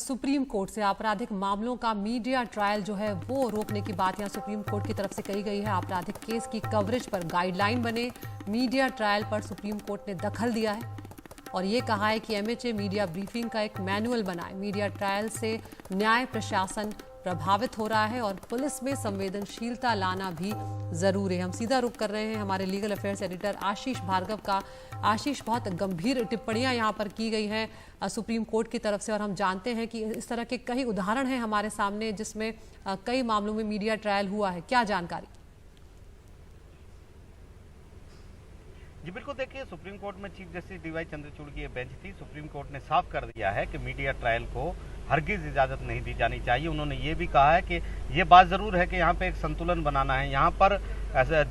Supreme court से आपराधिक मामलों का मीडिया ट्रायल जो है वो रोकने की बात यहां सुप्रीम कोर्ट की तरफ से कही गई है। आपराधिक केस की कवरेज पर गाइडलाइन बने, मीडिया ट्रायल पर सुप्रीम कोर्ट ने दखल दिया है और ये कहा है कि एमएचए मीडिया ब्रीफिंग का एक मैनुअल बनाए। मीडिया ट्रायल से न्याय प्रशासन प्रभावित हो रहा है और पुलिस में संवेदनशीलता लाना भी जरूरी है। हम सीधा रुख कर रहे हैं हमारे लीगल अफेयर्स एडिटर आशीष भार्गव का। आशीष, बहुत गंभीर टिप्पणियां यहाँ पर की गई हैं सुप्रीम कोर्ट की तरफ से और हम जानते हैं कि इस तरह के कई उदाहरण हैं हमारे सामने जिसमें कई मामलों में मीडिया ट्रायल हुआ है। क्या जानकारी? जी बिल्कुल, देखिए सुप्रीम कोर्ट में चीफ जस्टिस डीवाई चंद्रचूड़ की ये बेंच थी। सुप्रीम कोर्ट ने साफ कर दिया है कि मीडिया ट्रायल को हरगिज इजाजत नहीं दी जानी चाहिए। उन्होंने ये भी कहा है कि ये बात जरूर है कि यहाँ पे एक संतुलन बनाना है। यहाँ पर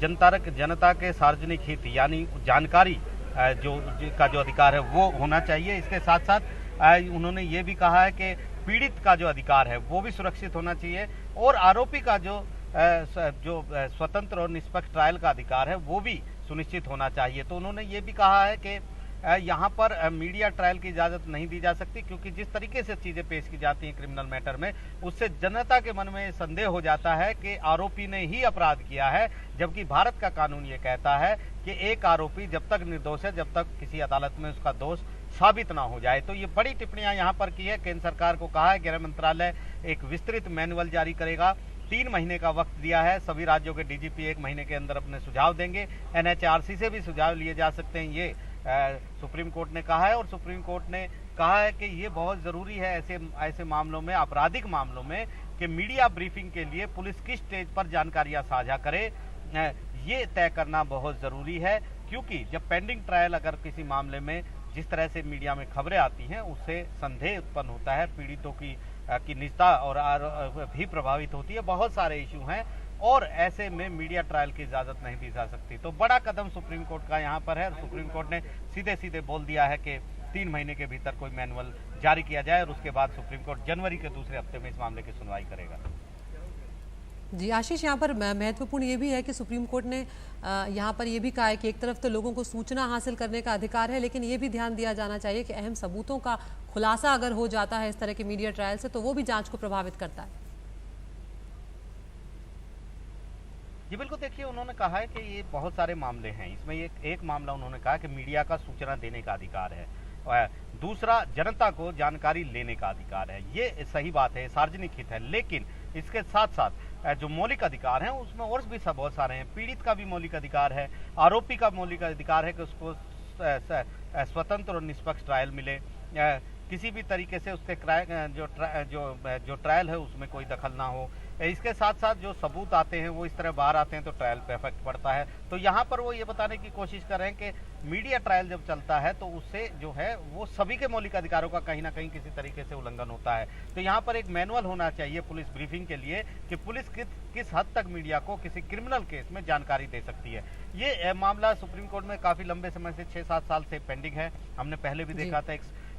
जनता के सार्वजनिक हित यानी जानकारी का जो अधिकार है वो होना चाहिए। इसके साथ साथ उन्होंने ये भी कहा है कि पीड़ित का जो अधिकार है वो भी सुरक्षित होना चाहिए और आरोपी का जो स्वतंत्र और निष्पक्ष ट्रायल का अधिकार है वो भी सुनिश्चित होना चाहिए। तो उन्होंने ये भी कहा है कि यहाँ पर मीडिया ट्रायल की इजाजत नहीं दी जा सकती, क्योंकि जिस तरीके से चीजें पेश की जाती हैं क्रिमिनल मैटर में, उससे जनता के मन में संदेह हो जाता है कि आरोपी ने ही अपराध किया है, जबकि भारत का कानून ये कहता है कि एक आरोपी जब तक निर्दोष है, जब तक किसी अदालत में उसका दोष साबित ना हो जाए। तो ये बड़ी टिप्पणियां यहाँ पर की है। केंद्र सरकार को कहा है गृह मंत्रालय एक विस्तृत मैनुअल जारी करेगा। 3 महीने का वक्त दिया है। सभी राज्यों के डीजीपी 1 महीने के अंदर अपने सुझाव देंगे। एनएचआरसी से भी सुझाव लिए जा सकते हैं, ये सुप्रीम कोर्ट ने कहा है। और सुप्रीम कोर्ट ने कहा है कि ये बहुत जरूरी है ऐसे मामलों में, आपराधिक मामलों में, कि मीडिया ब्रीफिंग के लिए पुलिस किस स्टेज पर जानकारियां साझा करे, ये तय करना बहुत जरूरी है। क्योंकि जब पेंडिंग ट्रायल अगर किसी मामले में जिस तरह से मीडिया में खबरें आती हैं उससे संदेह उत्पन्न होता है, पीड़ितों की निजता और भी प्रभावित होती है। बहुत सारे इशू हैं और ऐसे में मीडिया ट्रायल की इजाजत नहीं दी जा सकती। तो बड़ा कदम सुप्रीम कोर्ट का यहाँ पर है। सुप्रीम कोर्ट ने सीधे सीधे बोल दिया है कि 3 महीने के भीतर कोई मैनुअल जारी किया जाए और उसके बाद सुप्रीम कोर्ट जनवरी के दूसरे हफ्ते में इस मामले की सुनवाई करेगा। जी आशीष, यहाँ पर महत्वपूर्ण ये भी है कि सुप्रीम कोर्ट ने यहाँ पर ये भी कहा है कि एक तरफ तो लोगों को सूचना हासिल करने का अधिकार है, लेकिन ये भी ध्यान दिया जाना चाहिए कि अहम सबूतों का खुलासा अगर हो जाता है इस तरह के मीडिया ट्रायल से तो वो भी जांच को प्रभावित करता है। जी बिल्कुल, देखिए उन्होंने कहा है कि ये बहुत सारे मामले हैं। इसमें एक मामला उन्होंने कहा कि मीडिया का सूचना देने का अधिकार है, दूसरा जनता को जानकारी लेने का अधिकार है। ये सही बात है, सार्वजनिक हित है। लेकिन इसके साथ साथ जो मौलिक अधिकार हैं उसमें और भी बहुत सारे हैं। पीड़ित का भी मौलिक अधिकार है, आरोपी का मौलिक अधिकार है कि उसको स्वतंत्र और निष्पक्ष ट्रायल मिले, किसी भी तरीके से उसके जो ट्रायल है उसमें कोई दखल ना हो। इसके साथ साथ जो सबूत आते हैं वो इस तरह बाहर आते हैं तो ट्रायल पे इफेक्ट पड़ता है। तो यहाँ पर वो ये बताने की कोशिश कर रहे हैं कि मीडिया ट्रायल जब चलता है तो उससे जो है वो सभी के मौलिक अधिकारों का कहीं ना कहीं किसी तरीके से उल्लंघन होता है। तो यहाँ पर एक मैनुअल होना चाहिए पुलिस ब्रीफिंग के लिए कि पुलिस किस हद तक मीडिया को किसी क्रिमिनल केस में जानकारी दे सकती है। ये मामला सुप्रीम कोर्ट में काफी लंबे समय से 6-7 साल से पेंडिंग है। हमने पहले भी देखा था,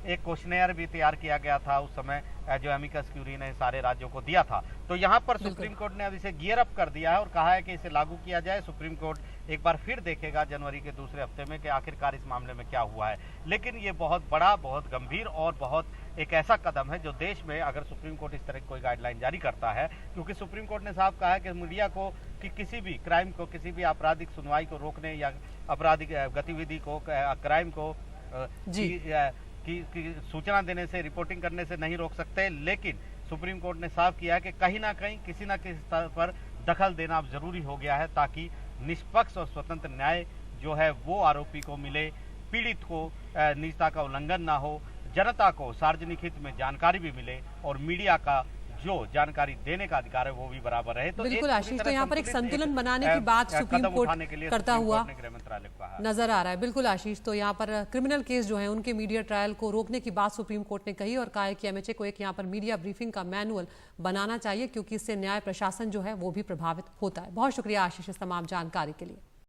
एक क्वेश्चनेयर भी तैयार किया गया था उस समय, जो एमिकस क्यूरी ने सारे राज्यों को दिया था। तो यहाँ पर सुप्रीम कोर्ट ने अब इसे गियर अप कर दिया है और कहा है कि इसे लागू किया जाए। सुप्रीम कोर्ट एक बार फिर देखेगा जनवरी के दूसरे हफ्ते में कि आखिरकार इस मामले में क्या हुआ है। लेकिन ये बहुत बड़ा, बहुत गंभीर और बहुत एक ऐसा कदम है जो देश में अगर सुप्रीम कोर्ट इस तरह की कोई गाइडलाइन जारी करता है, क्योंकि सुप्रीम कोर्ट ने साफ कहा है कि मीडिया को कि किसी भी क्राइम को, किसी भी आपराधिक सुनवाई को रोकने या आपराधिक गतिविधि को, क्राइम को की सूचना देने से, रिपोर्टिंग करने से नहीं रोक सकते। लेकिन सुप्रीम कोर्ट ने साफ किया कि कहीं ना कहीं किसी न किसी स्तर पर दखल देना अब जरूरी हो गया है ताकि निष्पक्ष और स्वतंत्र न्याय जो है वो आरोपी को मिले, पीड़ित को निजता का उल्लंघन ना हो, जनता को सार्वजनिक हित में जानकारी भी मिले और मीडिया का जो जानकारी देने का अधिकार है वो भी बराबर रहे। तो बिल्कुल आशीष, तो यहाँ पर एक संतुलन बनाने की बात सुप्रीम कोर्ट करता हुआ नजर आ रहा है। बिल्कुल आशीष, तो यहाँ पर क्रिमिनल केस जो है उनके मीडिया ट्रायल को रोकने की बात सुप्रीम कोर्ट ने कही और कहा है कि एमएचए को एक यहाँ पर मीडिया ब्रीफिंग का मैनुअल बनाना चाहिए, क्योंकि इससे न्याय प्रशासन जो है वो भी प्रभावित होता है। बहुत शुक्रिया आशीष इस तमाम जानकारी के लिए।